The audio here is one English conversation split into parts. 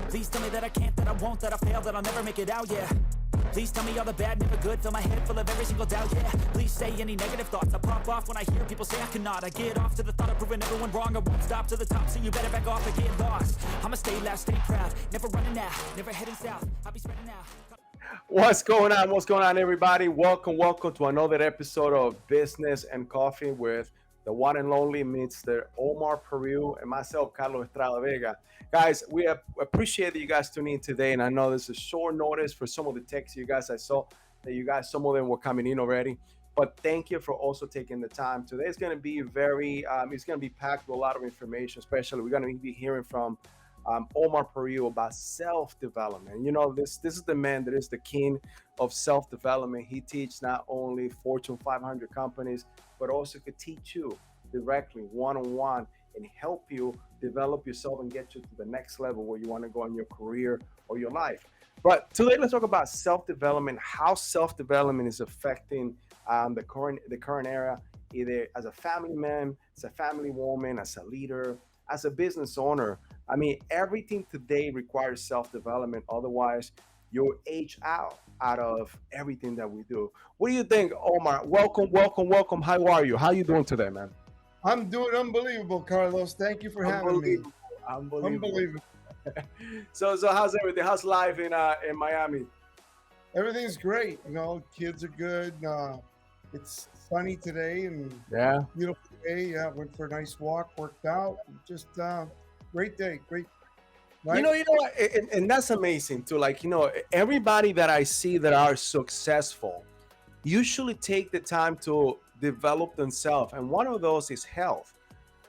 Please tell me that I can't, that I won't, that I fail, that I'll never make it out, yeah. Please tell me all the bad, never good, fill my head full of every single doubt, yeah. Please say any negative thoughts, I pop off when I hear people say I cannot. I get off to the thought of proving everyone wrong, I won't stop to the top, so you better back off and get lost. I'ma stay loud, stay proud, never running out, never heading south, I'll be spreading out. What's going on? What's going on, everybody? Welcome to another episode of Business and Coffee with the one and only Mr. Omar Peru and myself, Carlos Estrada Vega. Guys, we appreciate that you guys tuning in today, and I know this is short notice for some of the texts you guys. I saw that you guys, some of them were coming in already, but thank you for also taking the time. Today is going to be it's going to be packed with a lot of information, especially we're going to be hearing from Omar Peru about self-development. You know, this is the man that is the king of self-development. He teaches not only Fortune 500 companies, but also could teach you directly, one-on-one, and help you develop yourself and get you to the next level where you want to go in your career or your life. But today, let's talk about self-development, how self-development is affecting the current era, either as a family man, as a family woman, as a leader, as a business owner. I mean, everything today requires self-development. Otherwise, you'll age out of everything that we do. What do you think, Omar? Welcome. How are you? How are you doing today, man? I'm doing unbelievable, Carlos. Thank you for having me. Unbelievable. So how's everything? How's life in Miami? Everything's great. You know, kids are good. It's sunny today and beautiful day. Yeah, went for a nice walk, worked out. Just great day. Great. Right? You know what? And that's amazing too. Like, you know, everybody that I see that are successful usually take the time to develop themselves. And one of those is health.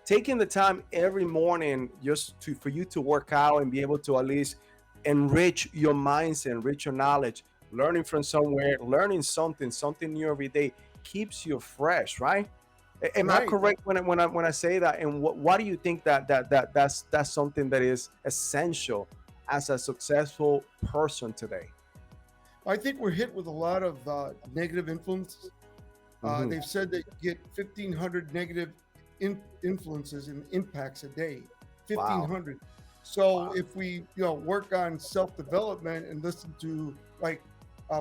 Taking the time every morning for you to work out and be able to at least enrich your mindset, enrich your knowledge, learning from somewhere, learning something new every day keeps you fresh, right? Am I correct when I say that? And why do you think that's something that is essential as a successful person today? I think we're hit with a lot of negative influences. They've said that you get 1,500 negative influences and impacts a day. 1,500. Wow. So if we work on self-development and listen to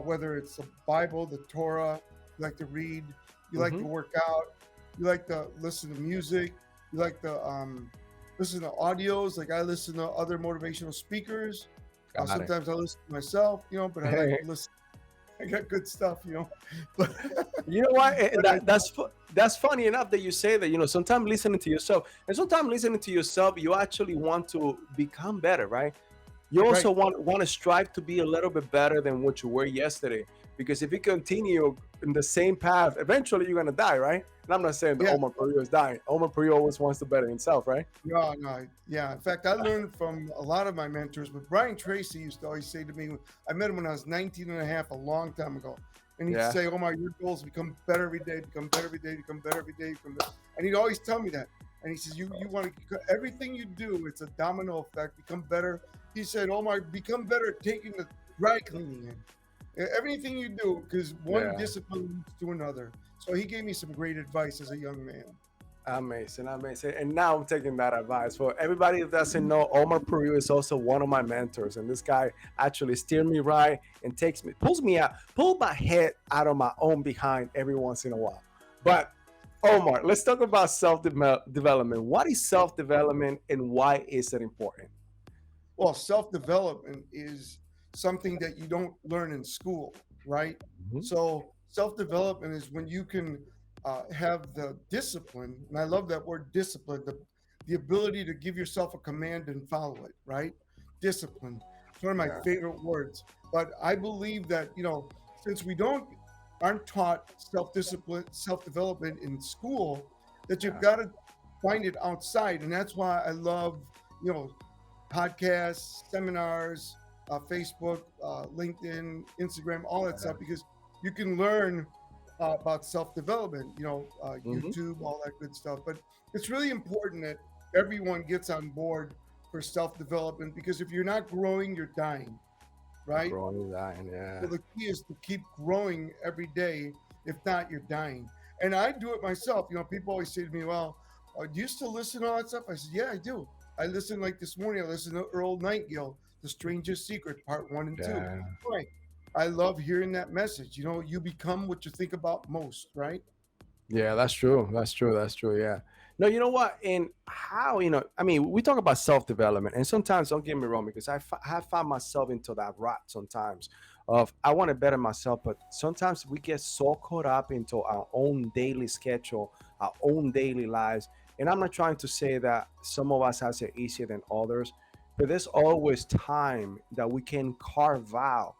whether it's the Bible, the Torah, you like to read, you like to work out, you like to listen to music, you like to listen to audios. Like I listen to other motivational speakers. Sometimes I listen to myself, but I like to listen. I got good stuff, But you know what? That's funny enough that you say that. Sometimes listening to yourself, and sometimes listening to yourself, you actually want to become better, right? You also want to strive to be a little bit better than what you were yesterday. Because if you continue in the same path, eventually you're gonna die, right? And I'm not saying that Omar Peru is dying. Omar Peru always wants to better himself, right? No. Yeah. In fact, I learned from a lot of my mentors, but Brian Tracy used to always say to me, I met him when I was 19 and a half, a long time ago. And he'd say, Omar, your goals become better every day, become better every day, become better every day. And he'd always tell me that. And he says, you want to, everything you do, it's a domino effect, become better. He said, Omar, become better at taking the dry cleaning in. Everything you do, because one discipline leads to another. So he gave me some great advice as a young man. Amazing. And now I'm taking that advice. For everybody that doesn't know, Omar Peru is also one of my mentors. And this guy actually steers me right and pulls my head out of my own behind every once in a while. But Omar, let's talk about self-development. What is self-development and why is it important? Well, self-development is something that you don't learn in school, right? So self-development is when you can have the discipline, and I love that word discipline, the ability to give yourself a command and follow it, right? Discipline. It's one of my favorite words. But I believe that, since we aren't taught self-discipline, self-development in school, that you've got to find it outside. And that's why I love, podcasts, seminars, Facebook, LinkedIn, Instagram, all that stuff, because you can learn about self-development, YouTube, all that good stuff. But it's really important that everyone gets on board for self-development, because if you're not growing, you're dying, right? Growing, dying, So the key is to keep growing every day. If not, you're dying. And I do it myself. People always say to me, well, do you still listen to all that stuff? I said, yeah, I do. I listen like this morning. I listened to Earl Nightingale, The Strangest Secret, Part 1 and 2. Yeah. Right. I love hearing that message. You know, you become what you think about most, right? Yeah, that's true. That's true. That's true. Yeah. No, you know what? And how, I mean, we talk about self development, and sometimes, don't get me wrong, because have found myself into that rut sometimes of I want to better myself, but sometimes we get so caught up into our own daily schedule, our own daily lives. And I'm not trying to say that some of us has it easier than others, but there's always time that we can carve out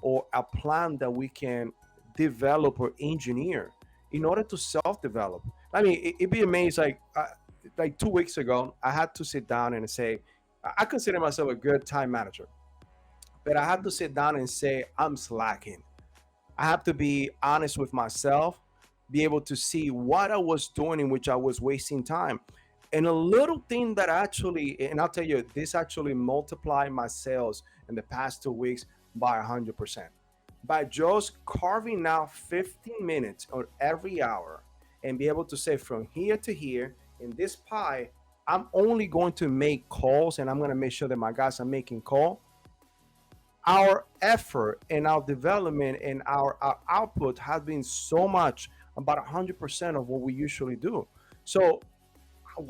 or a plan that we can develop or engineer in order to self-develop. I mean, it'd be amazing. Like 2 weeks ago, I had to sit down and say, I consider myself a good time manager, but I had to sit down and say I'm slacking. I have to be honest with myself, be able to see what I was doing in which I was wasting time. And a little thing that actually, and I'll tell you, this actually multiplied my sales in the past 2 weeks by 100%. By just carving out 15 minutes on every hour and be able to say from here to here in this pie, I'm only going to make calls and I'm going to make sure that my guys are making call. Our effort and our development and our output has been so much, about 100% of what we usually do. So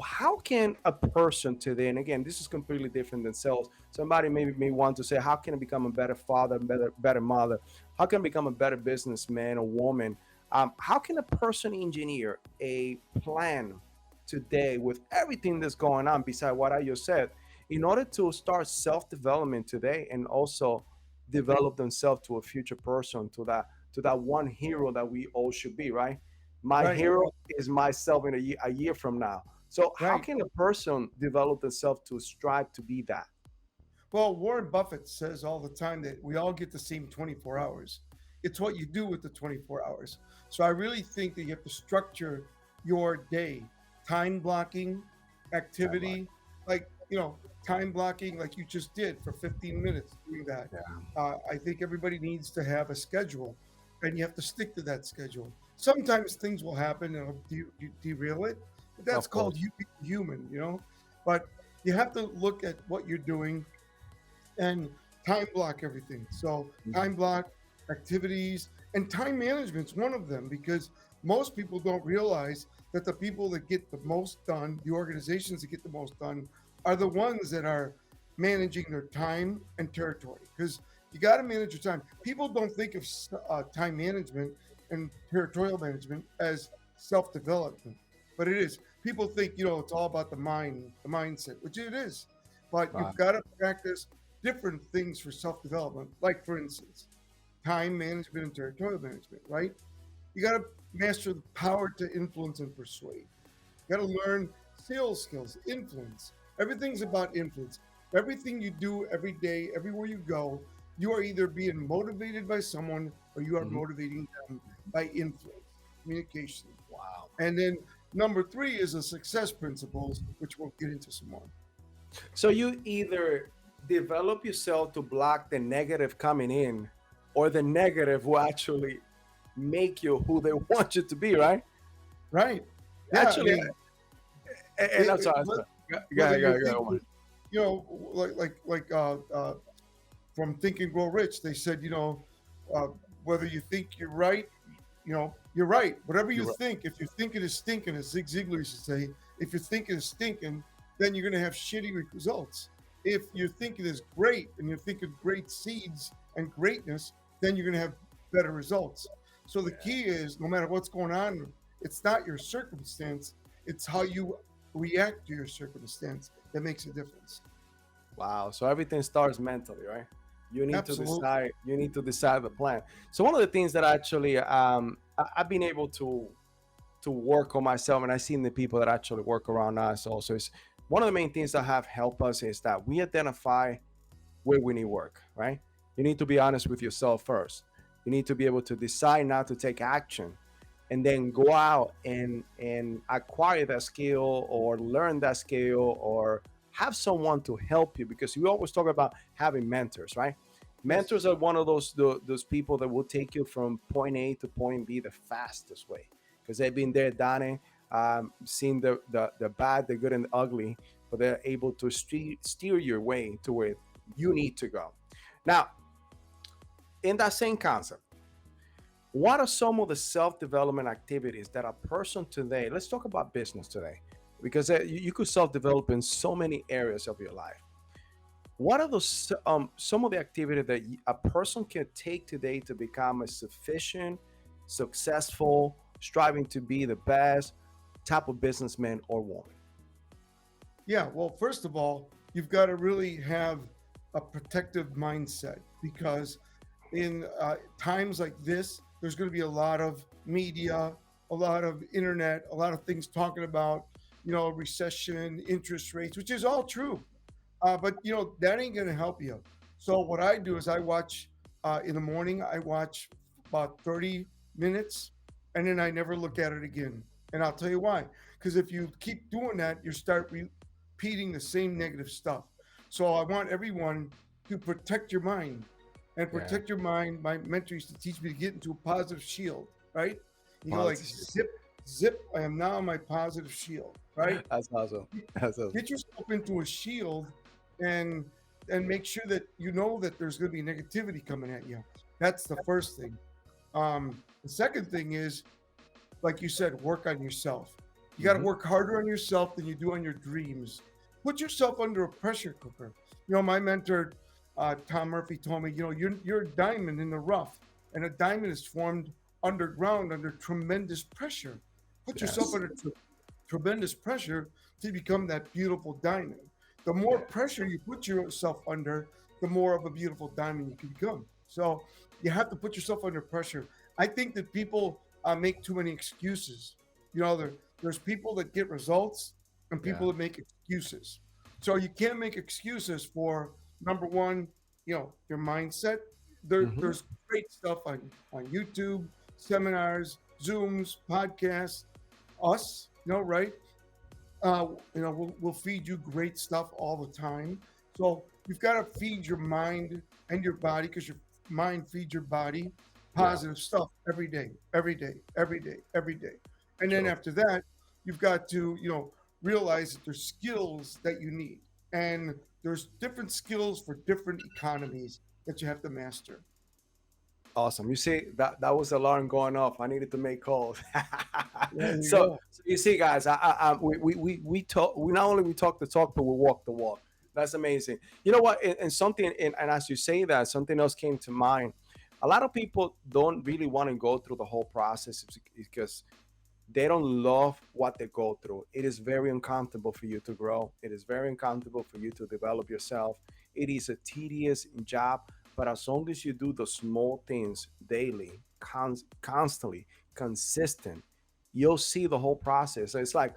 how can a person today, and again, this is completely different than sales. Somebody maybe may want to say, how can I become a better father, better mother? How can I become a better businessman or woman? How can a person engineer a plan today with everything that's going on beside what I just said in order to start self-development today and also develop themselves to a future person, to that one hero that we all should be, right? My Right. hero is myself in a year from now. So how Right. can a person develop themselves to strive to be that? Well, Warren Buffett says all the time that we all get the same 24 hours. It's what you do with the 24 hours. So I really think that you have to structure your day, time blocking, activity, like, time blocking, like you just did for 15 minutes doing that. Yeah. I think everybody needs to have a schedule and you have to stick to that schedule. Sometimes things will happen and it'll derail it, but that's Of course. called human. But you have to look at what you're doing and time block everything. So time block activities and time management's one of them because most people don't realize that the people that get the most done, the organizations that get the most done, are the ones that are managing their time and territory. Because you got to manage your time. People don't think of time management and territorial management as self-development, but it is. People think it's all about the mindset, which it is. But Right. you've got to practice different things for self-development. Like for instance, time management and territorial management. Right? You got to master the power to influence and persuade. You got to learn sales skills, influence. Everything's about influence. Everything you do every day, everywhere you go, you are either being motivated by someone or you are motivating them by influence, communication. Wow. And then number 3 is the success principles, which we'll get into some more. So you either develop yourself to block the negative coming in, or the negative will actually make you who they want you to be, right? Right. Yeah, Actually, I mean, and I'm it- sorry. what- Go whether ahead, you're go ahead, Omar. thinking, from Think and Grow Rich, they said, whether you think you're right, you're right. Whatever you You're right. think, if you think it is stinking, as Zig Ziglar used to say, if you think it is stinking, then you're going to have shitty results. If you think it is great and you think of great seeds and greatness, then you're going to have better results. So the key is no matter what's going on, it's not your circumstance, it's how you react to your circumstance that makes a difference. Wow. So everything starts mentally, right? You need Absolutely. to decide. You need to decide the plan. So one of the things that actually I've been able to work on myself, and I've seen the people that actually work around us also, is one of the main things that have helped us is that we identify where we need work, right? You need to be honest with yourself first. You need to be able to decide now to take action and then go out and acquire that skill or learn that skill or have someone to help you, because we always talk about having mentors, right? Mentors are one of those people that will take you from point A to point B the fastest way, because they've been there, done it, seen the bad, the good, and the ugly. but they're able to steer your way to where you need to go. Now, in that same concept, what are some of the self-development activities that a person today, let's talk about business today, because you could self-develop in so many areas of your life. What are those some of the activities that a person can take today to become a sufficient, successful, striving to be the best type of businessman or woman? Yeah, well, first of all, you've got to really have a protective mindset because in times like this, there's going to be a lot of media, a lot of internet, a lot of things talking about, recession, interest rates, which is all true. But that ain't going to help you. So what I do is I watch in the morning. I watch about 30 minutes, and then I never look at it again. And I'll tell you why. Because if you keep doing that, you start repeating the same negative stuff. So I want everyone to protect your mind and protect your mind. My mentor used to teach me to get into a positive shield, right? You go like zip, zip. I am now my positive shield, right? That's awesome. That's awesome. Get yourself into a shield and make sure that you know that there's going to be negativity coming at you. That's the first thing. The second thing is, like you said, work on yourself. You got to work harder on yourself than you do on your dreams. Put yourself under a pressure cooker. My mentor, Tom Murphy, told me, you're a diamond in the rough, and a diamond is formed underground under tremendous pressure. Put yourself under tremendous pressure to become that beautiful diamond. The more pressure you put yourself under, the more of a beautiful diamond you can become. So you have to put yourself under pressure. I think that people make too many excuses. There's people that get results and people that make excuses. So you can't make excuses for, number one, your mindset. There's great stuff on YouTube, seminars, Zooms, podcasts, us, right? We'll feed you great stuff all the time. So you've got to feed your mind and your body, because your mind feeds your body positive stuff every day, every day, every day, every day. And then after that, you've got to, realize that there's skills that you need. And there's different skills for different economies that you have to master. Awesome. You see that was the alarm going off. I needed to make calls. So you see, guys, we talk. We not only we talk the talk, but we walk the walk. That's amazing. You know what? And something, and as you say that, something else came to mind. A lot of people don't really want to go through the whole process because they don't love what they go through. It is very uncomfortable for you to grow. It is very uncomfortable for you to develop yourself. It is a tedious job. But as long as you do the small things daily, constantly, consistent, you'll see the whole process. So it's like,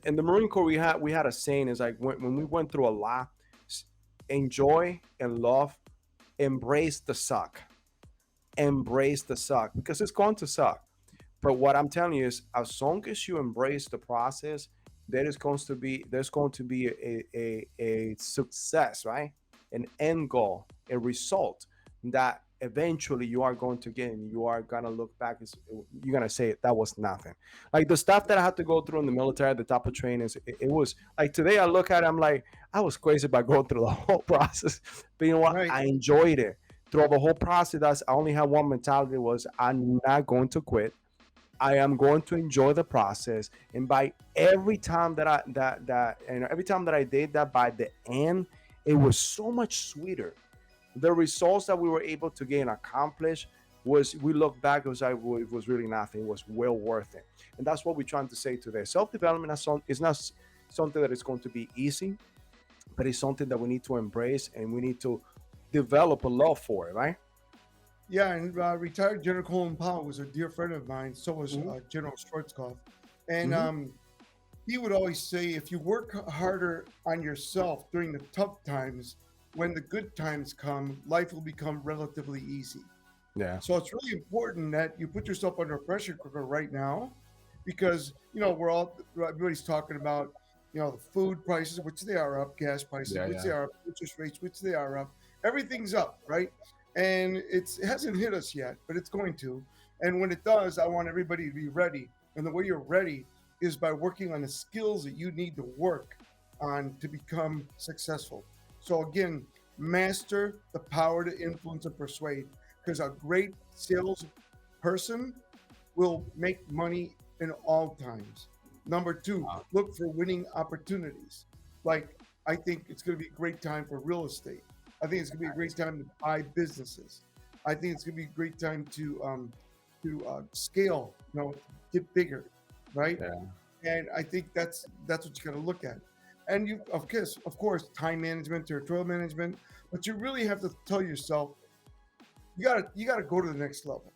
in the Marine Corps, we had a saying, is like, when we went through a lot, enjoy and love, embrace the suck. Embrace the suck, because it's going to suck. But what I'm telling you is, as long as you embrace the process, there's going to be a success, right? An end goal, a result that eventually you are going to get, and you are going to look back, you're going to say that was nothing. Like the stuff that I had to go through in the military, the type of trainings, it was like, today I look at it, I'm like, I was crazy about going through the whole process. But you know what? Right. I enjoyed it. Throughout the whole process, I only had one mentality, was I'm not going to quit. I am going to enjoy the process. And by every time that every time that I did that, by the end, it was so much sweeter. The results that we were able to gain, accomplish, we look back, it was like, well, it was really nothing. It was well worth it. And that's what we're trying to say today. Self-development is not something that is going to be easy, but it's something that we need to embrace, and we need to develop a love for it, right? Yeah, and retired General Colin Powell was a dear friend of mine. So was General Schwarzkopf. And he would always say, if you work harder on yourself during the tough times, when the good times come, life will become relatively easy. Yeah. So it's really important that you put yourself under a pressure cooker right now, because, everybody's talking about, the food prices, which they are up, gas prices, which they are up, interest rates, which they are up. Everything's up, right? And it hasn't hit us yet, but it's going to. And when it does, I want everybody to be ready. And the way you're ready is by working on the skills that you need to work on to become successful. So again, master the power to influence and persuade, because a great sales person will make money in all times. Number two, look for winning opportunities. Like, I think it's going to be a great time for real estate. I think it's going to be a great time to buy businesses. I think it's going to be a great time to scale, get bigger, right? Yeah. And I think that's what you got to look at. And you, of course, time management, territorial management, but you really have to tell yourself, you gotta go to the next level.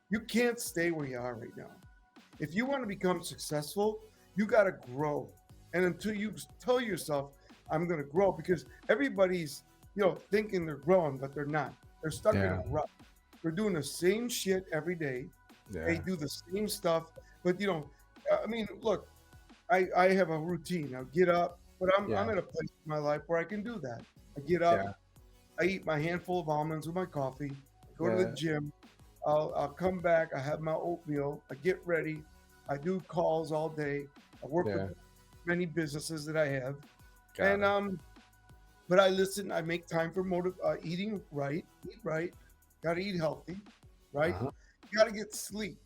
You can't stay where you are right now. If you want to become successful, you got to grow. And until you tell yourself, I'm going to grow, because everybody's, thinking they're growing, but they're not. They're stuck in a rut. They're doing the same shit every day. Yeah. They do the same stuff. But, look, I have a routine. I get up, but I'm in a place in my life where I can do that. I get up, I eat my handful of almonds with my coffee, go to the gym. I'll come back. I have my oatmeal. I get ready. I do calls all day. I work with many businesses that I have, but I listen. I make time for eating right. Eat right. Got to eat healthy, right? You got to get sleep.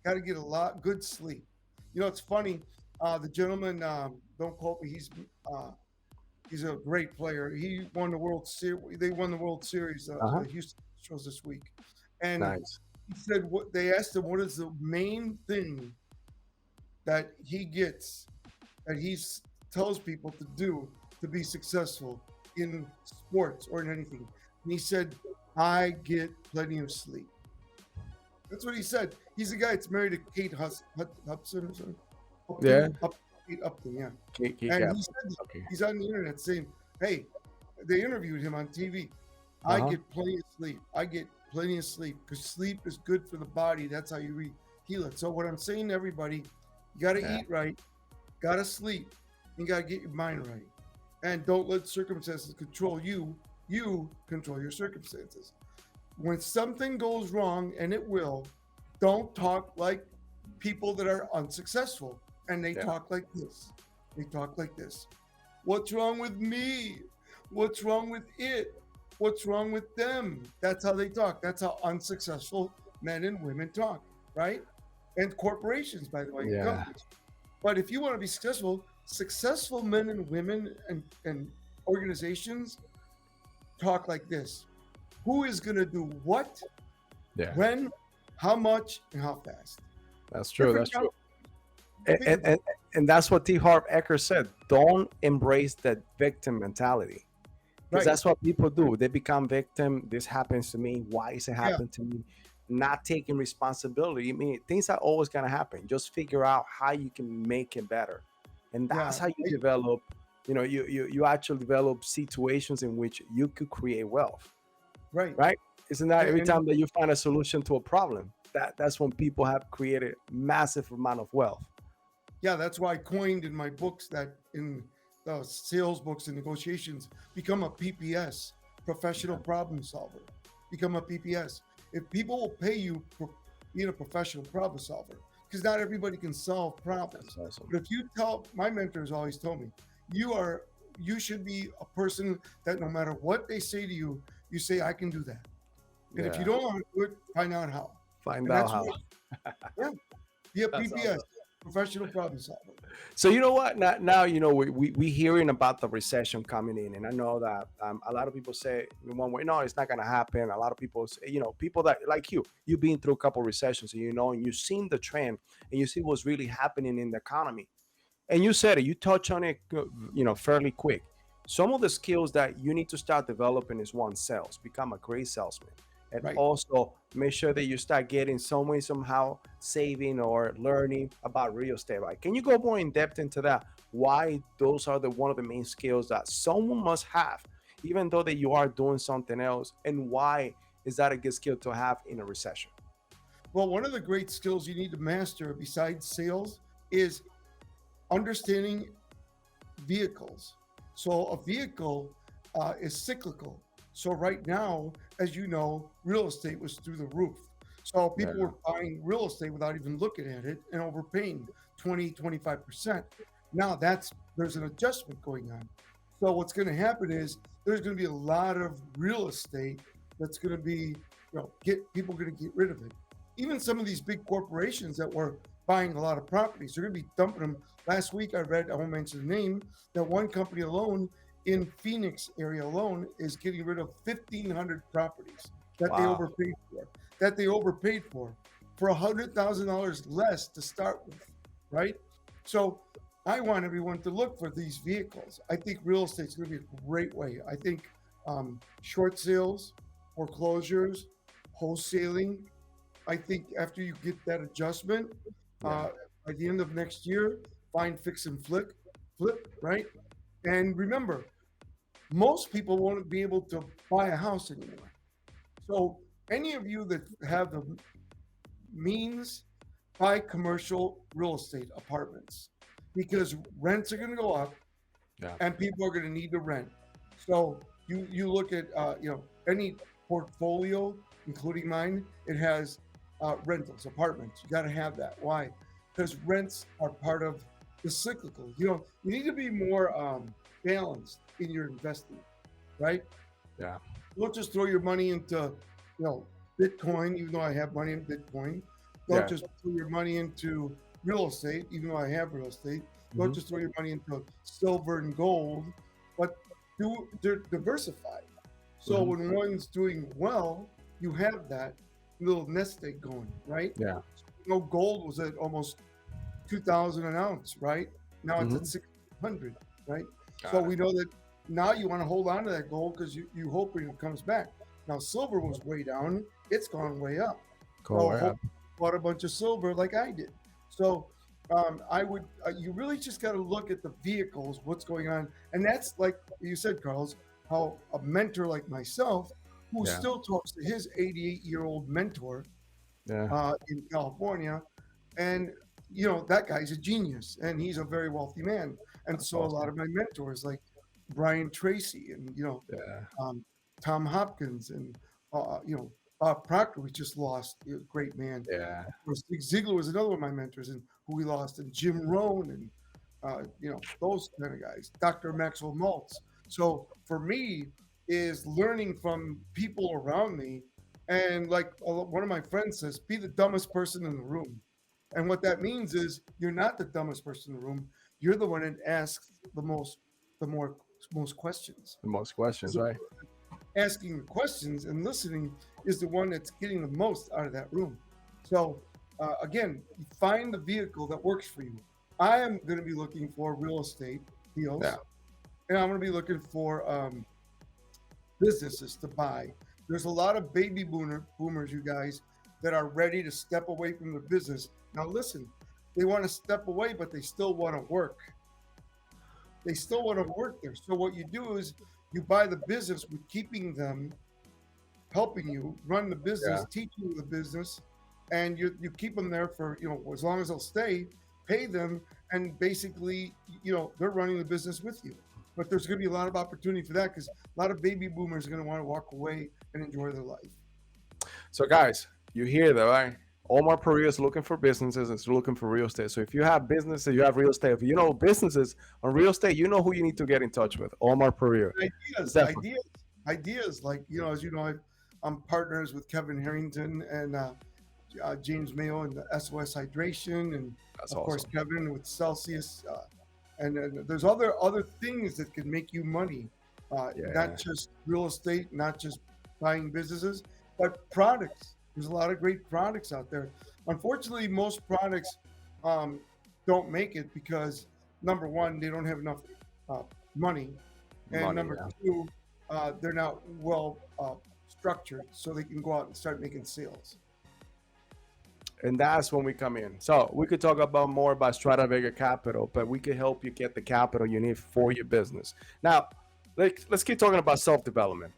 Got to get good sleep. It's funny. The gentleman, don't quote me. He's a great player. He won the World Series. They won the World Series. The Houston Astros this week. And he said, what they asked him, what is the main thing that he gets, that he tells people to do to be successful in sports or in anything? And he said, I get plenty of sleep. That's what he said. He's the guy that's married to Kate Hudson or something. Kate Upton, yeah. Kate and he said, he's on the internet saying, hey, they interviewed him on TV. I get plenty of sleep. I get plenty of sleep, because sleep is good for the body. That's how you heal it. So what I'm saying to everybody, you got to eat right, got to sleep, and you got to get your mind right. And don't let circumstances control you. You control your circumstances. When something goes wrong, and it will, don't talk like people that are unsuccessful. And they talk like this. They talk like this. What's wrong with me? What's wrong with it? What's wrong with them? That's how they talk. That's how unsuccessful men and women talk, right? And corporations, by the way, companies. But if you want to be successful men and women and organizations talk like this. Who is going to do what, when, how much, and how fast? That's true. That's true. And that's what T. Harv Eker said. Don't embrace that victim mentality. Because that's what people do. They become victim. This happens to me. Why is it happening to me? Not taking responsibility. I mean, things are always going to happen. Just figure out how you can make it better. And that's how you develop, you actually develop situations in which you could create wealth. Right? Isn't that every time that you find a solution to a problem, that's when people have created massive amount of wealth. Yeah, that's why I coined in my books that in the sales books and negotiations, become a PPS, professional problem solver. Become a PPS. If people will pay you for being a professional problem solver, because not everybody can solve problems. Awesome. But if you my mentors always told me, you should be a person that no matter what they say to you, you say, I can do that. And if you don't want to do it, find out how. Find out how. Be a PPS. Awesome. Professional problem solver. So you know what? Now we hearing about the recession coming in, and I know that a lot of people say in one way, no, it's not going to happen. A lot of people say, people that like you've been through a couple of recessions, and and you've seen the trend, and you see what's really happening in the economy. And you said it, you touch on it, fairly quick. Some of the skills that you need to start developing is sales. Become a great salesman. And also make sure that you start getting somehow saving or learning about real estate. Right? Can you go more in depth into that? Why those are one of the main skills that someone must have, even though that you are doing something else, and why is that a good skill to have in a recession? Well, one of the great skills you need to master besides sales is understanding vehicles. So a vehicle is cyclical. So right now, as you know, real estate was through the roof. So people were buying real estate without even looking at it and overpaying 20, 25%. Now there's an adjustment going on. So what's going to happen is there's going to be a lot of real estate that's going to be, people going to get rid of it. Even some of these big corporations that were buying a lot of properties, they're going to be dumping them. Last week I read, I won't mention the name, that one company alone in Phoenix area alone is getting rid of 1,500 properties that they overpaid for $100,000 less to start with, right? So I want everyone to look for these vehicles. I think real estate's going to be a great way. I think short sales, foreclosures, wholesaling. I think after you get that adjustment, by the end of next year, find fix and flip, right? And remember, most people won't be able to buy a house anymore. So any of you that have the means, buy commercial real estate apartments, because rents are going to go up, and people are going to need to rent. So you look at any portfolio, including mine, it has rentals, apartments. You got to have that. Why? Because rents are part of the cyclical. You need to be more balanced in your investing, right? Yeah. Don't just throw your money into Bitcoin, even though I have money in Bitcoin. Don't just throw your money into real estate, even though I have real estate. Don't just throw your money into silver and gold, but diversify. So when one's doing well, you have that little nest egg going, right? Yeah. Gold was at almost 2,000 an ounce, right? Now it's at 600, right? So we know that now you want to hold on to that gold because you hope it comes back. Now silver was way down; it's gone way up. Bought a bunch of silver like I did. So I would. You really just got to look at the vehicles, what's going on, and that's like you said, Carlos. How a mentor like myself, who still talks to his 88-year-old mentor in California, and that guy's a genius, and he's a very wealthy man. And that's so awesome. A lot of my mentors, like Brian Tracy, and Tom Hopkins, and Bob Proctor, we just lost, a great man. Yeah. Of course, Zig Ziglar was another one of my mentors, and who we lost, and Jim Rohn, and those kind of guys. Dr. Maxwell Maltz. So for me, is learning from people around me, and like one of my friends says, be the dumbest person in the room. And what that means is you're not the dumbest person in the room. You're the one that asks the most questions. The most questions, right? Asking the questions and listening is the one that's getting the most out of that room. So again, find the vehicle that works for you. I am going to be looking for real estate deals, and I'm going to be looking for businesses to buy. There's a lot of baby boomers, you guys, that are ready to step away from the business. Now listen, they want to step away, but they still want to work. They still want to work there. So what you do is you buy the business with keeping them, helping you run the business, teaching you the business, and you keep them there for, as long as they'll stay, pay them, and basically, they're running the business with you. But there's going to be a lot of opportunity for that because a lot of baby boomers are going to want to walk away and enjoy their life. So guys, you hear that, right? Omar Perea is looking for businesses. It's looking for real estate. So if you have businesses, you have real estate. If you know businesses on real estate, you know who you need to get in touch with. Omar Perea. Ideas. Like, as you know, I'm partners with Kevin Harrington and James Mayo and the SOS Hydration, and that's of awesome. Course Kevin with Celsius. And there's other things that can make you money. Not just real estate, not just buying businesses, but products. There's a lot of great products out there. Unfortunately, most products don't make it because, number one, they don't have enough money. And number two, they're not well structured so they can go out and start making sales. And that's when we come in. So we could talk about more about Estrada Vega Capital, but we could help you get the capital you need for your business. Now, let's keep talking about self-development.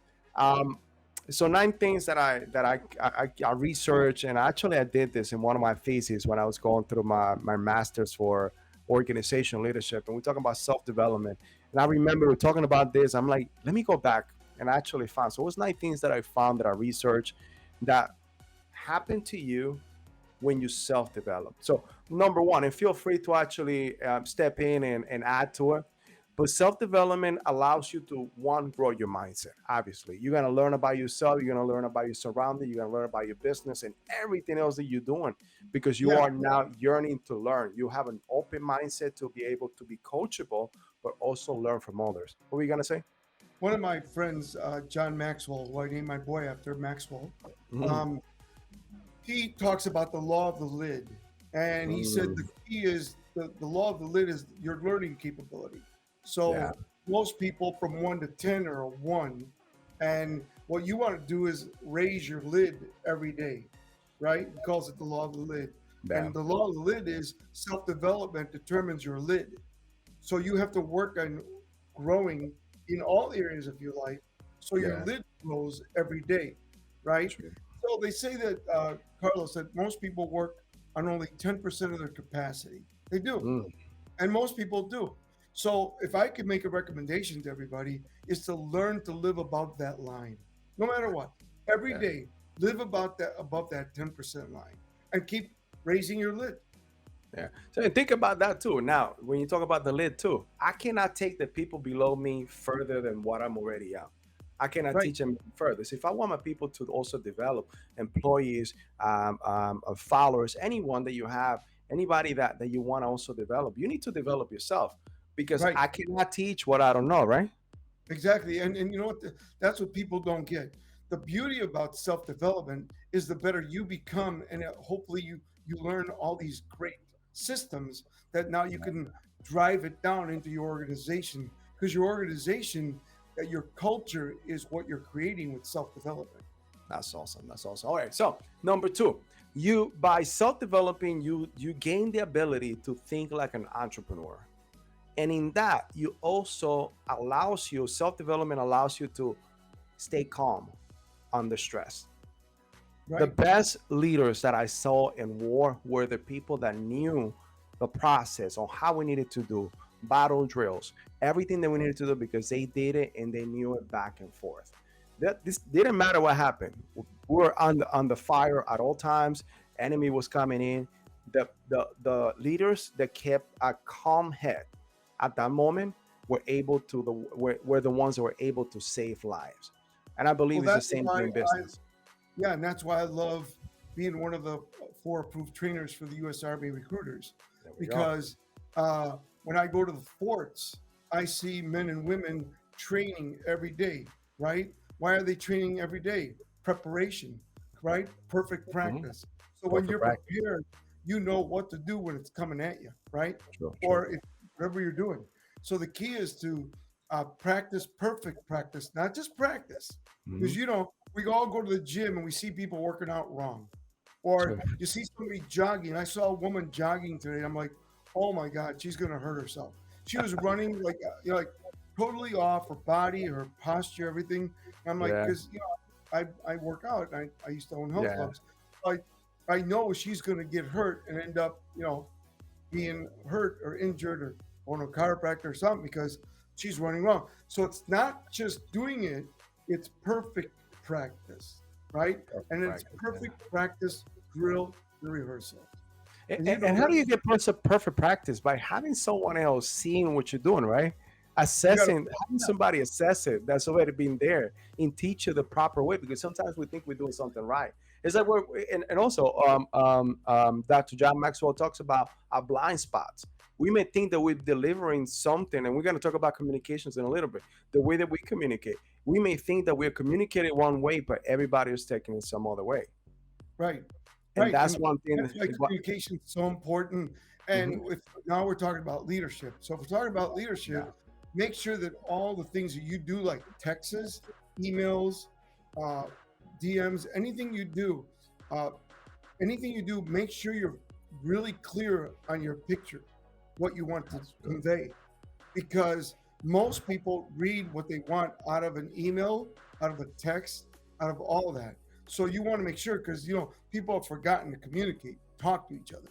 So 9 things that I researched, and actually I did this in one of my theses when I was going through my master's for organizational leadership, and we're talking about self-development. And I remember we're talking about this. I'm like, let me go back and actually find. So it was 9 things that I found that I researched that happened to you when you self-develop. So number one, and feel free to actually step in and add to it. But self-development allows you to, one, grow your mindset. Obviously, you're gonna learn about yourself. You're gonna learn about your surroundings. You're gonna learn about your business and everything else that you're doing, because you Yeah. are now yearning to learn. You have an open mindset to be able to be coachable, but also learn from others. What were you gonna say? One of my friends, John Maxwell, who I named my boy after Maxwell, um, he talks about the law of the lid. And he said the key is the law of the lid is your learning capability. So Yeah. most people from 1 to 10 are a 1. And what you want to do is raise your lid every day, right? He calls it the law of the lid. Yeah. And the law of the lid is self-development determines your lid. So you have to work on growing in all areas of your life so your Yeah. lid grows every day, right? True. So they say that, Carlos, that most people work on only 10% of their capacity. They do. And most people do. So if I could make a recommendation to everybody, is to learn to live above that line, no matter what. Every Yeah. day, live about that above that 10% line, and keep raising your lid. Yeah. So think about that too. Now, when you talk about the lid too, I cannot take the people below me further than what I'm already at. I cannot Right. teach them further. So if I want my people to also develop, employees, followers, anyone that you have, anybody that you want to also develop, you need to develop yourself, because Right. I cannot teach what I don't know, right? Exactly. And you know what? That's what people don't get. The beauty about self-development is the better you become, and hopefully you learn all these great systems that now you can drive it down into your organization, because your organization, your culture is what you're creating with self-development. That's awesome. That's awesome. All right. So number two, you, by self-developing, you gain the ability to think like an entrepreneur. And in that, you also allows you, self-development allows you to stay calm under stress. The Right. best leaders that I saw in war were the people that knew the process on how we needed to do battle drills, everything that we needed to do, because they did it and they knew it back and forth. That this didn't matter what happened. We were on the fire at all times. Enemy was coming in. The leaders that kept a calm head at that moment were able to were the ones that were able to save lives. And I believe Well, it's the that's same why thing in business. yeah, and that's why I love being one of the 4 approved trainers for the U.S. Army recruiters, There we go. because when I go to the forts, I see men and women training every day, right? Why are they training every day? Preparation, right? Perfect practice. So when Perfect you're practice. prepared, you know what to do when it's coming at you, right? Sure, Or if, whatever you're doing. So the key is to practice perfect practice, not just practice. Because, you know, we all go to the gym and we see people working out wrong. Or Sure. you see somebody jogging. I saw a woman jogging today. I'm like, oh my God, she's going to hurt herself. She was running like, you know, like totally off her body, her posture, everything. And I'm like, Yeah. because, you know, I work out. And I used to own health Yeah. clubs. I know she's going to get hurt and end up, you know, being hurt or injured or on a chiropractor or something because she's running wrong. So it's not just doing it, it's perfect practice, right? And it's perfect practice, drill, and rehearsal. And how do you get perfect practice? By having someone else seeing what you're doing, right? Assessing, having somebody assess it that's already been there and teach you the proper way, because sometimes we think we're doing something right. It's like and also Dr. John Maxwell talks about our blind spots. We may think that we're delivering something, and we're going to talk about communications in a little bit, the way that we communicate. We may think that we're communicating one way, but everybody is taking it some other way. Right. And that's one thing. That's why communication is so important. And if now we're talking about leadership. So if we're talking about leadership, make sure that all the things that you do, like texts, emails, DMs, anything you do, make sure you're really clear on your picture, what you want to convey. Because most people read what they want out of an email, out of a text, out of all that. So you want to make sure, because, you know, people have forgotten to communicate, talk to each other.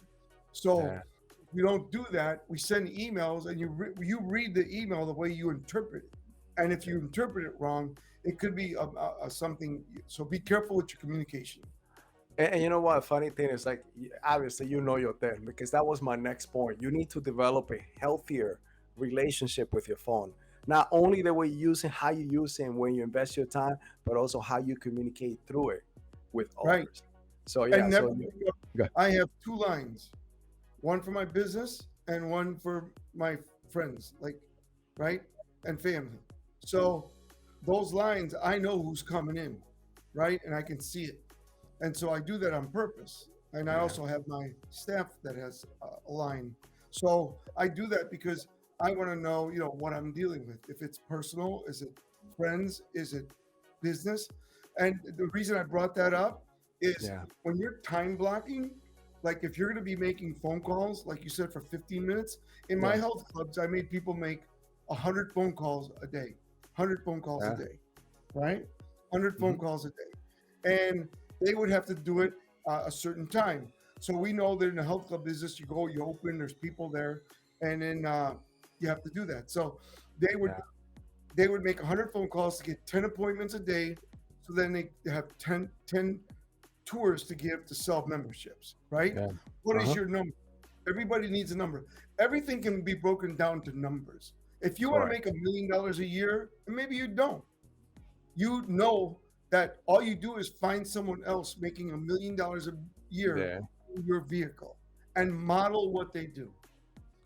So if we don't do that, we send emails and you read the email the way you interpret it. And if you interpret it wrong, it could be something. So be careful with your communication. And you know what? Funny thing is, like, obviously, you know your thing because that was my next point. You need to develop a healthier relationship with your phone. Not only the way you use it, how you use it, and when you invest your time, but also how you communicate through it with Right. others. So yeah, And never so forget, Go I have two lines, one for my business and one for my friends, like, right? And family. So those lines, I know who's coming in, right? And I can see it. And so I do that on purpose. And I yeah, also have my staff that has a line. So I do that because I want to know, what I'm dealing with. If it's personal, is it friends? Is it business? And the reason I brought that up is yeah, when you're time blocking, like if you're going to be making phone calls, like you said, for 15 minutes, in my yeah, health clubs, I made people make 100 phone calls a day, 100 phone calls a yeah. day, right? 100 phone Hmm. calls a day. And they would have to do it a certain time. So we know that in the health club business, you go, you open, there's people there, and then you have to do that. So they would Yeah, they would make 100 phone calls to get 10 appointments a day. So then they have 10 tours to give to sell memberships, right? yeah. What is Uh-huh. your number? Everybody needs a number. Everything can be broken down to numbers. If you want to make Correct. $1 million a year, and maybe you don't, you know that all you do is find someone else making $1 million a year Yeah, in your vehicle and model what they do.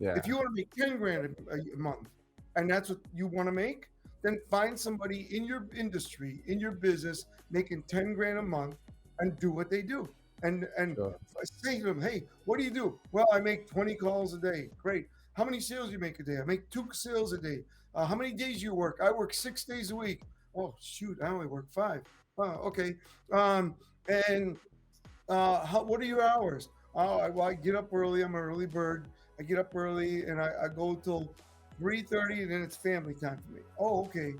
If yeah. you want to make 10 grand a month and that's what you want to make, then find somebody in your industry, in your business, making 10 grand a month and do what they do. And Sure. say to them, hey, what do you do? Well, I make 20 calls a day. Great. How many sales you make a day? I make 2 sales a day. How many days you work? I work 6 days a week. Oh shoot, I only work five. Oh, okay. And what are your hours? Oh, well, I get up early. I'm an early bird. I get up early and I go till 3:30, and then it's family time for me. Oh, okay.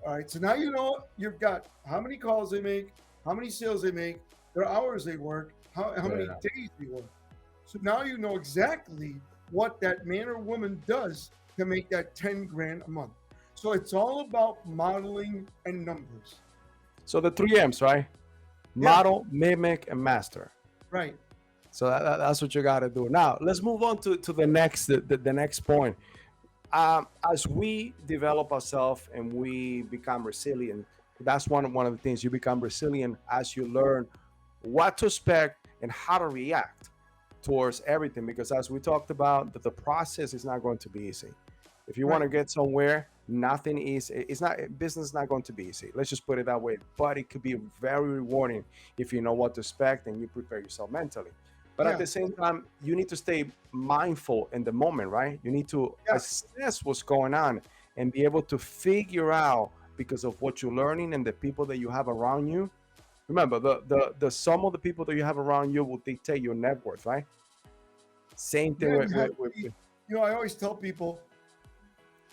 All right. So now you know you've got how many calls they make, how many sales they make, their hours they work, how many Yeah. days they work. So now you know exactly what that man or woman does to make that 10 grand a month. So it's all about modeling and numbers. So the three M's, right? Yeah, Model, mimic, and master. right. So that's what you got to do. Now let's move on to the next point. As we develop ourselves and we become resilient, that's one of the things. You become resilient as you learn what to expect and how to react towards everything. Because as we talked about, the process is not going to be easy. If you want Right. to get somewhere, nothing is. It's not business is not going to be easy. Let's just put it that way. But it could be very rewarding if you know what to expect and you prepare yourself mentally. But at Yeah. the same time, you need to stay mindful in the moment, right? You need to Yeah. assess what's going on and be able to figure out because of what you're learning and the people that you have around you. Remember, the sum of the people that you have around you will dictate your net worth, right? Same thing Yeah. with You have with, to with, be, with I always tell people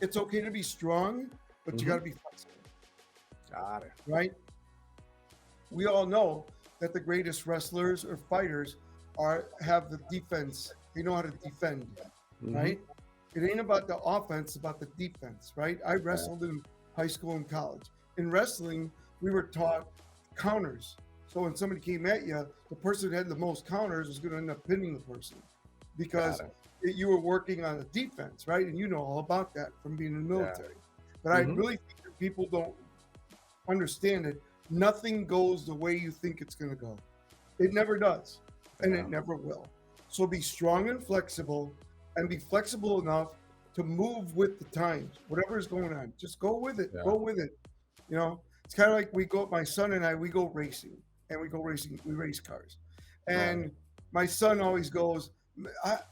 it's okay to be strong, but you got Mhm. to be flexible, Got it. right? We all know that the greatest wrestlers or fighters have the defense. They know how to defend, Hmm. right? It ain't about the offense, it's about the defense, right? I wrestled in high school and college. In wrestling, we were taught counters. So when somebody came at you, the person that had the most counters was going to end up pinning the person Got because it. you were working on the defense, right? And you know all about that from being in the Yeah. military. But I Hmm. really think that people don't understand it. Nothing goes the way you think it's going to go. It never does, and Yeah. it never will. So be strong and flexible, and be flexible enough to move with the times. Whatever is going on, just go with it. Yeah. Go with it. It's kind of like my son and I, we go racing, and we race cars. Right. And my son always goes,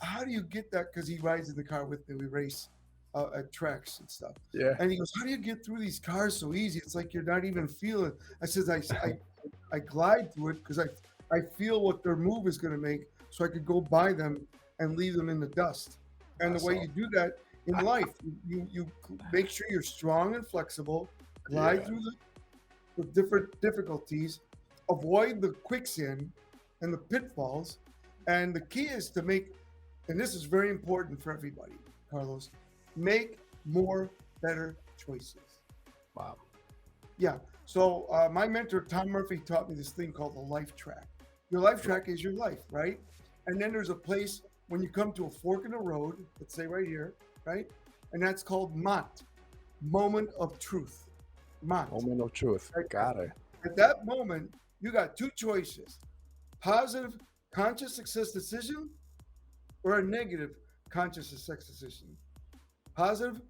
how do you get that? Because he rides in the car with me. We race at tracks and stuff. Yeah. And he goes, how do you get through these cars so easy? It's like you're not even feeling. I says, I glide through it because I feel what their move is going to make so I could go by them and leave them in the dust. And the way So you do that in life, you make sure you're strong and flexible, glide yeah. through the different difficulties, avoid the quicksand and the pitfalls. And the key is to make, and this is very important for everybody, Carlos, make more better choices. Wow. Yeah. So my mentor Tom Murphy taught me this thing called the life track. Your life track is your life, right? And then there's a place when you come to a fork in the road, let's say right here, right? And that's called Mott, moment of truth. Mott. Moment of truth. Right? Got it. At that moment, you got two choices: positive conscious success decision or a negative conscious success decision. Positive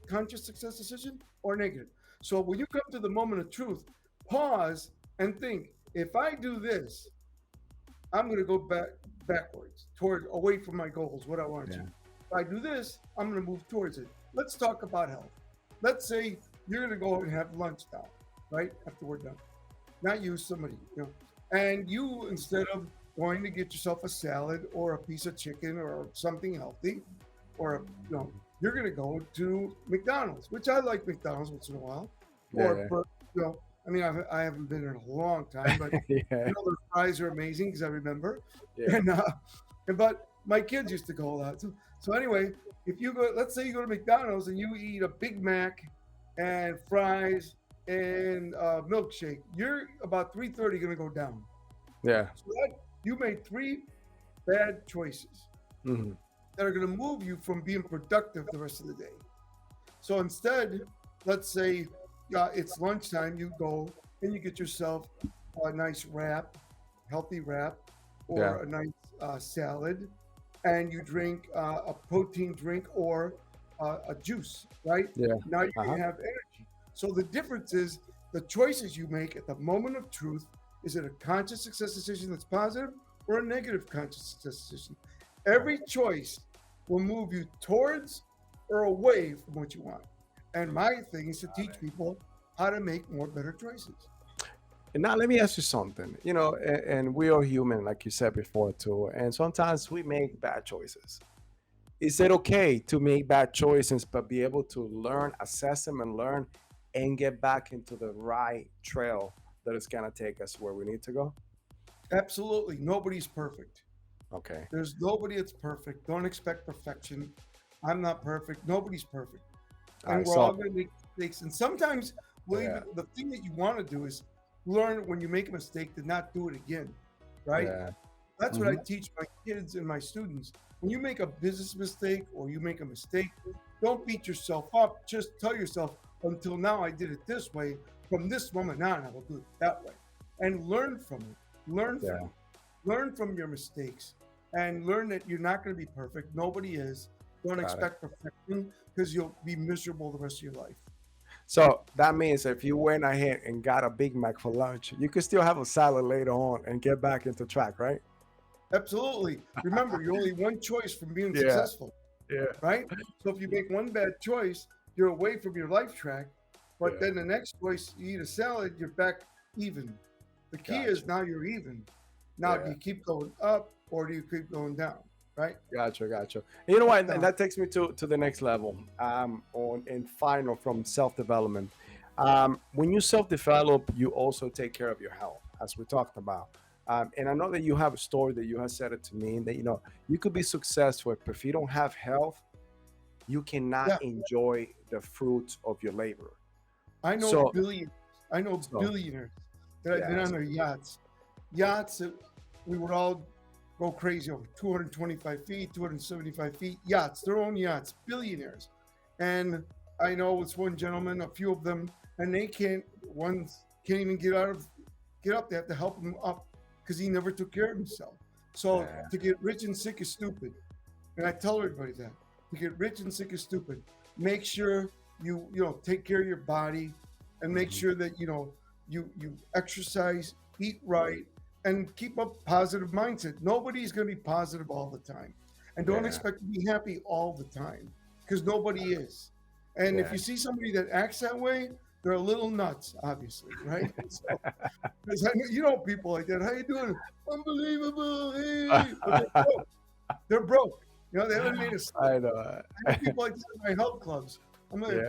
conscious success decision or negative. So when you come to the moment of truth, pause and think, if I do this, I'm going to go backwards toward away from my goals, what I want to. If I do this, I'm going to move towards it. Let's talk about health. Let's say you're going to go and have lunch now, right? After we're done. Not you, somebody, And you, instead of going to get yourself a salad or a piece of chicken or something healthy, or, you're going to go to McDonald's, which I like McDonald's once in a while. I mean, I haven't been in a long time, but those fries are amazing because I remember. Yeah. But my kids used to go a lot. So anyway, if you go, let's say you go to McDonald's and you eat a Big Mac and fries and milkshake, you're about 3:30 going to go down. Yeah. So you made 3 bad choices that are going to move you from being productive the rest of the day. So instead, let's say it's lunchtime, you go and you get yourself a nice wrap, healthy wrap, or a nice salad, and you drink a protein drink or a juice, right? Yeah. Now you're going to have energy. So the difference is the choices you make at the moment of truth. Is it a conscious success decision that's positive or a negative conscious success decision? Every choice will move you towards or away from what you want. And my thing is to teach people how to make more better choices. And now let me ask you something, and we are human, like you said before too. And sometimes we make bad choices. Is it okay to make bad choices, but be able to learn, assess them and learn and get back into the right trail that is going to take us where we need to go? Absolutely. Nobody's perfect. Okay. There's nobody that's perfect. Don't expect perfection. I'm not perfect. Nobody's perfect. And we're all going to make mistakes. And sometimes the thing that you want to do is learn when you make a mistake to not do it again, right? Yeah. That's what I teach my kids and my students. When you make a business mistake or you make a mistake, don't beat yourself up. Just tell yourself, until now I did it this way. From this moment on, I will do it that way. And learn from it. Learn from your mistakes and learn that you're not going to be perfect. Nobody is. Don't expect perfection because you'll be miserable the rest of your life. So that means if you went ahead and got a Big Mac for lunch, you could still have a salad later on and get back into track, right? Absolutely. Remember, you're only one choice from being successful. Yeah. Right? So if you make one bad choice, you're away from your life track. But then the next choice, you eat a salad, you're back even. The key is now you're even. Now, do you keep going up or do you keep going down? Right? Gotcha. You know what? And that takes me to the next level final from self-development. When you self-develop, you also take care of your health, as we talked about. And I know that you have a story that you have said it to me that, you could be successful, but if you don't have health, you cannot enjoy the fruits of your labor. I know billionaires that have been on their yachts that we would all go crazy over, 225 feet, 275 feet, yachts, their own yachts, billionaires. And I know it's one gentleman, a few of them, and one can't even get up. They have to help him up because he never took care of himself. So to get rich and sick is stupid. And I tell everybody that. To get rich and sick is stupid. Make sure you take care of your body and make sure that you exercise, eat right, and keep a positive mindset. Nobody's going to be positive all the time. And don't expect to be happy all the time because nobody is. And if you see somebody that acts that way, they're a little nuts, obviously, right? So, people like that. How you doing? Unbelievable. Hey. But they're broke. They haven't made a step. I know. I have people like that in my health clubs. I'm like,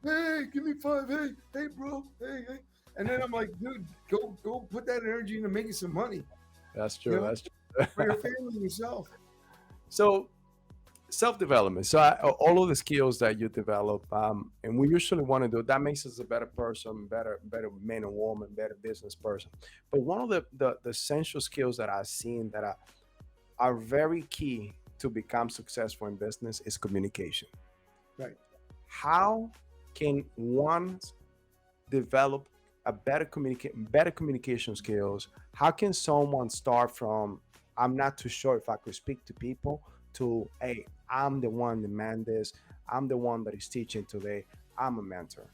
hey, give me 5. Hey, bro. Hey. And then I'm like, dude, go put that energy into making some money. That's true. That's true. For your family and yourself. So self-development. So all of the skills that you develop, and we usually want to do that makes us a better person, better man and woman, better business person. But one of the essential skills that I've seen that are very key to become successful in business is communication. Right. How can one develop a better communication skills? How can someone start from I'm not too sure if I could speak to people to hey, I'm the one that man this, I'm the one that is teaching today, I'm a mentor.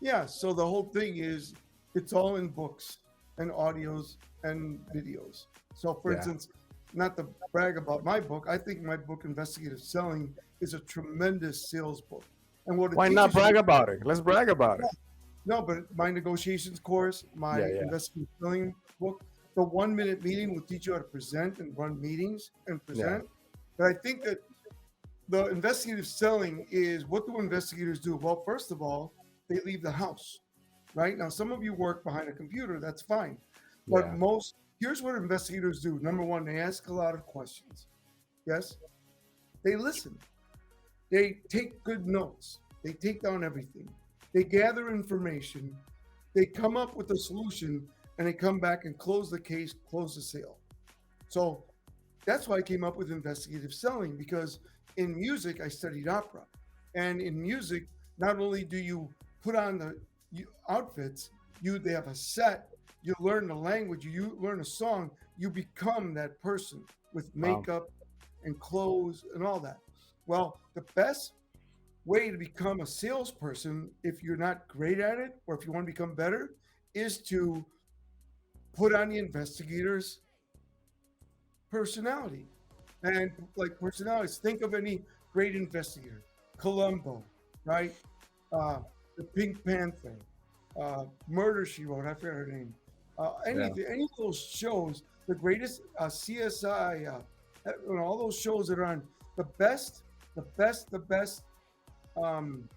Yeah. So the whole thing is it's all in books and audios and videos. So for Yeah. instance, not to brag about my book, I think my book, Investigative Selling, is a tremendous sales book. And what it Why not teaches you, brag about it? Let's brag about it. no, but my negotiations course, my Yeah, yeah. investigative selling book, the 1 minute meeting will teach you how to present and run meetings and present. But I think that the investigative selling is, what do investigators do? Well, first of all, they leave the house, right? Now, some of you work behind a computer, that's fine. But Yeah. here's what investigators do. Number one, they ask a lot of questions. Yes. They listen. They take good notes. They take down everything. They gather information. They come up with a solution and they come back and close the case, close the sale. So that's why I came up with investigative selling, because in music, I studied opera. And in music, not only do you put on the outfits, they have a set, you learn the language, you learn a song, you become that person with Wow. makeup and clothes and all that. Well, the best way to become a salesperson, if you're not great at it or if you want to become better, is to put on the investigator's personality. And like personalities, think of any great investigator. Columbo, right? The Pink Panther, Murder She Wrote, I forgot her name. Anything, any of those shows, the greatest CSI, all those shows that are on, the best um,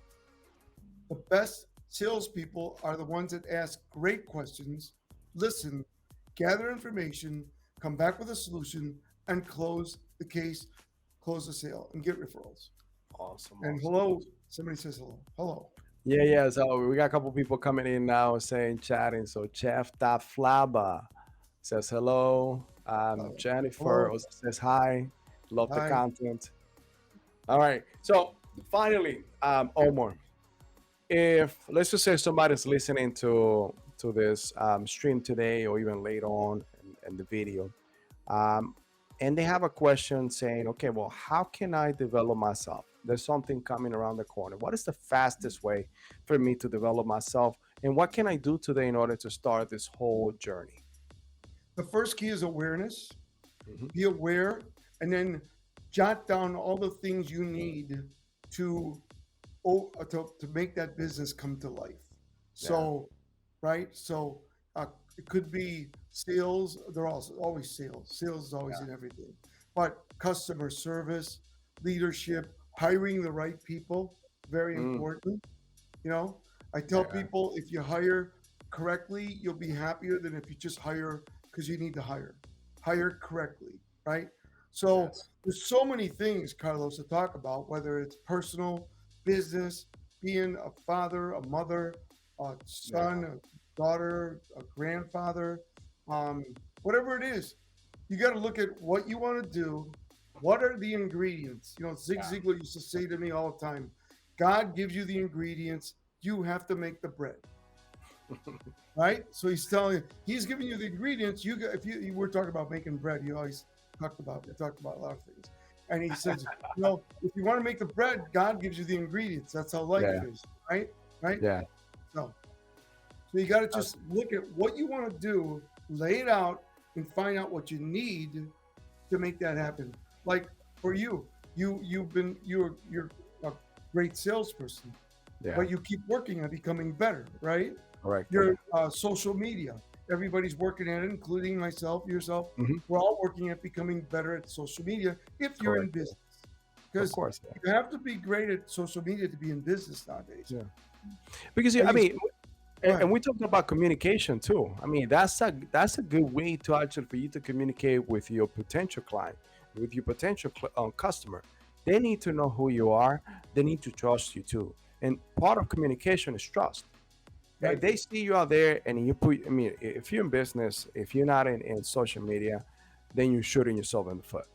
the best salespeople are the ones that ask great questions, listen, gather information, come back with a solution, and close the case, close the sale, and get referrals. Awesome. And Awesome. hello, somebody says hello. Hello. Yeah, yeah. So we got a couple people coming in now saying chatting. So Chef Flaba says hello. Jennifer Hello. also says hi. Love the Hi. content. All right. So finally, Omar, if let's just say somebody's listening to this stream today or even later on in the video, um, and they have a question saying, okay, well, how can I develop myself? There's something coming around the corner. What is the fastest way for me to develop myself? And what can I do today in order to start this whole journey? The first key is awareness. Mhm. Be aware, and then jot down all the things you need to to make that business come to life. So, right? So it could be sales. They're also always sales. Sales is always in everything. But customer service, leadership, hiring the right people, very Mm, important. You know, I tell yeah. people, if you hire correctly, you'll be happier than if you just hire because you need to hire. Hire correctly, right? So Yes. there's so many things, Carlos, to talk about, whether it's personal, business, being a father, a mother, a son, Yeah. a daughter, a grandfather, whatever it is. You got to look at what you want to do. What are the ingredients? You know, Zig Yeah. Ziglar used to say to me all the time, God gives you the ingredients. You have to make the bread, right? So he's telling you, he's giving you the ingredients. If you were talking about making bread, we talked about a lot of things. And he says, if you want to make the bread, God gives you the ingredients. That's how life Yeah. is, right? Right? Yeah. So you got to just look at what you want to do, lay it out, and find out what you need to make that happen. Like for you, you're a great salesperson, Yeah. but you keep working on becoming better, right? Correct. Your social media, everybody's working at it, including myself, yourself. Mhm. We're all working at becoming better at social media if you're in Correct. business. Of Because course. Yeah. you have to be great at social media to be in business nowadays. Yeah. Because And I you- mean, Go ahead. and we talked about communication too. I mean, that's a good way to actually for you to communicate with your potential client. with your potential customer, they need to know who you are. They need to trust you too. And part of communication is trust. If they see you out there and you put, I mean, if you're in business, if you're not in social media, then you're shooting yourself in the foot.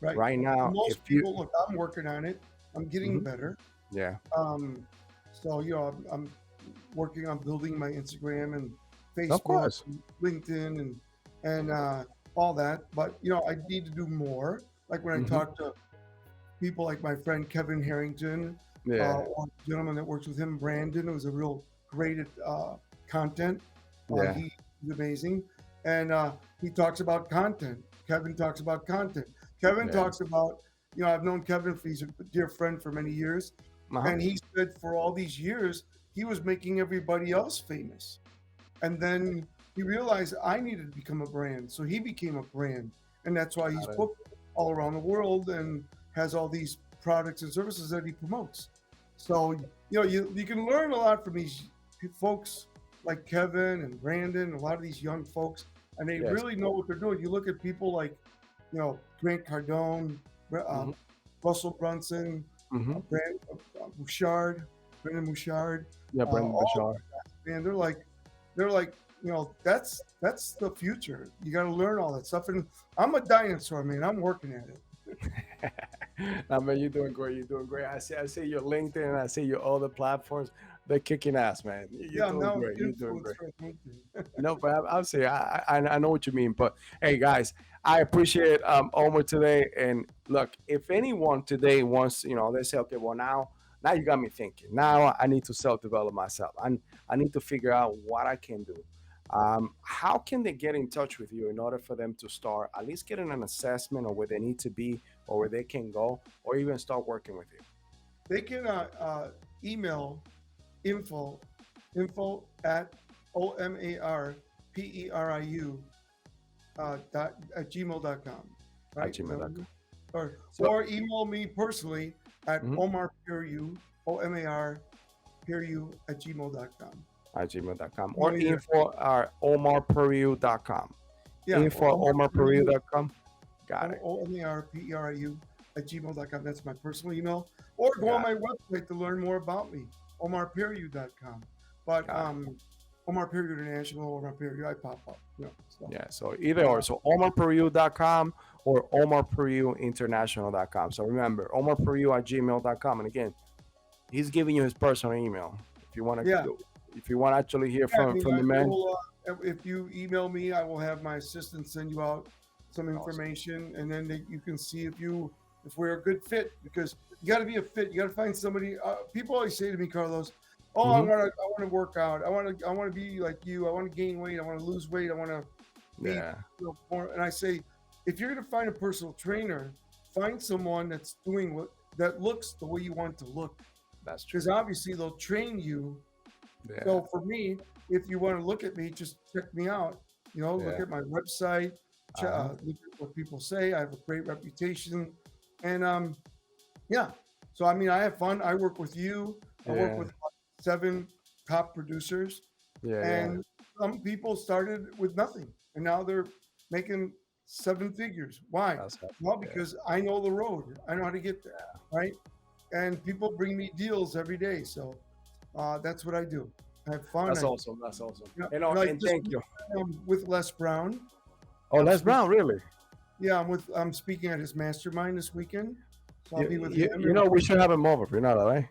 Right now, most people look, I'm working on it. I'm getting better. Yeah. So I'm working on building my Instagram and Facebook, Of course. and LinkedIn, and all that. But I need to do more. Like when I talk to people like my friend Kevin Harrington, Yeah. or a gentleman that works with him, Brandon, who's a real great at content. Yeah. He's amazing, and he talks about content. Kevin talks about content. Kevin talks about, I've known Kevin, he's a dear friend for many years, and he said for all these years he was making everybody else famous, and then he realized I needed to become a brand, so he became a brand, and that's why he's booked all around the world and has all these products and services that he promotes. So you can learn a lot from these folks like Kevin and Brandon, a lot of these young folks, and they really know what they're doing. You look at people like Grant Cardone, Russell Brunson, Brendan Bouchard. Yeah, Brendan Bouchard. Man, they're like, that's the future. You got to learn all that stuff. And I'm a dinosaur, man. I'm working at it. I mean, you're doing great. You're doing great. I see your LinkedIn. I see your other platforms. They're kicking ass, man. You're doing great. You're doing great. No, but I'll say I know what you mean. But hey, guys, I appreciate Omar today. And look, if anyone today wants, they say, okay, well now you got me thinking. Now I need to self-develop myself. I need to figure out what I can do. How can they get in touch with you in order for them to start at least getting an assessment of where they need to be or where they can go, or even start working with you? They can email info at omarperiu @gmail.com. Right? @gmail.com. Or email me personally at omarperiu, OMAR Periu @gmail.com. @gmail.com or info at omarperiu.com. Info at omarperiu.com. Got it. OMARPERIU @gmail.com. That's my personal email. Or go on my website to learn more about me, omarperiu.com. But Omar Periu International, Omar Periu, I pop up. So either or. So omarperiu.com or omarperiuinternational.com. So remember, omarperiu @gmail.com. And again, he's giving you his personal email. If you want to if you want to actually hear from the man. If you email me, I will have my assistant send you out some information, and then you can see if we're a good fit, because you got to be a fit. You got to find somebody. People always say to me, Carlos, I want to work out. I want to be like you. I want to gain weight. I want to lose weight. I want to be more. And I say, if you're going to find a personal trainer, find someone that's doing that looks the way you want to look. That's true. Because obviously they'll train you. Yeah. So for me, if you want to look at me, just check me out. Look at my website. Look at what people say. I have a great reputation, and So I mean, I have fun. I work with you. I work with 7 top producers, and some people started with nothing, and now they're making 7 figures. Why? Well, because I know the road. I know how to get there, right? And people bring me deals every day, so that's what I do. I have fun. That's awesome. That's awesome. And thank you. I'm with Les Brown. Oh, Les Brown, really? Yeah, I'm speaking at his mastermind this weekend. So I'll be with him. We should have him over for right?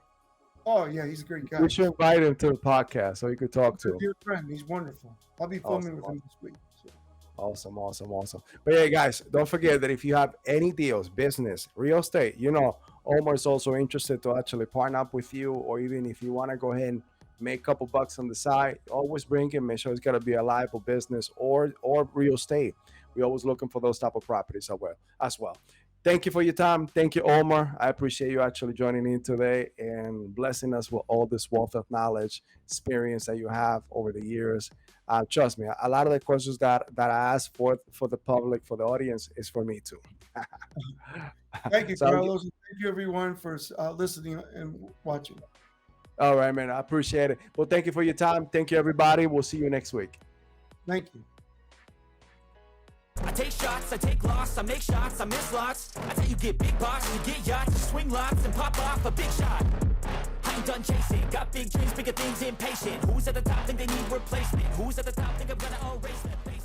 Oh yeah, he's a great guy. We should invite him to the podcast so he could talk to him. Dear friend, he's wonderful. I'll be filming with him this week. So. Awesome. But hey, guys, don't forget that if you have any deals, business, real estate, Omar is also interested to actually partner up with you, or even if you want to go ahead and make a couple bucks on the side, always bring him. Make sure it's got to be a liable business or real estate. We're always looking for those type of properties as well. Thank you for your time. Thank you, Omar. I appreciate you actually joining in today and blessing us with all this wealth of knowledge, experience that you have over the years. Trust me, a lot of the questions that I asked for the public, for the audience, is for me too. Thank you, Carlos. Thank you, everyone, for listening and watching. All right, man. I appreciate it. Well, thank you for your time. Thank you, everybody. We'll see you next week. Thank you. I take shots, I take loss, I make shots, I miss lots. That's how you get big box, you get yachts, you swing lots and pop off a big shot. I ain't done chasing, got big dreams, bigger things, impatient. Who's at the top think they need replacement? Who's at the top think I'm gonna erase them?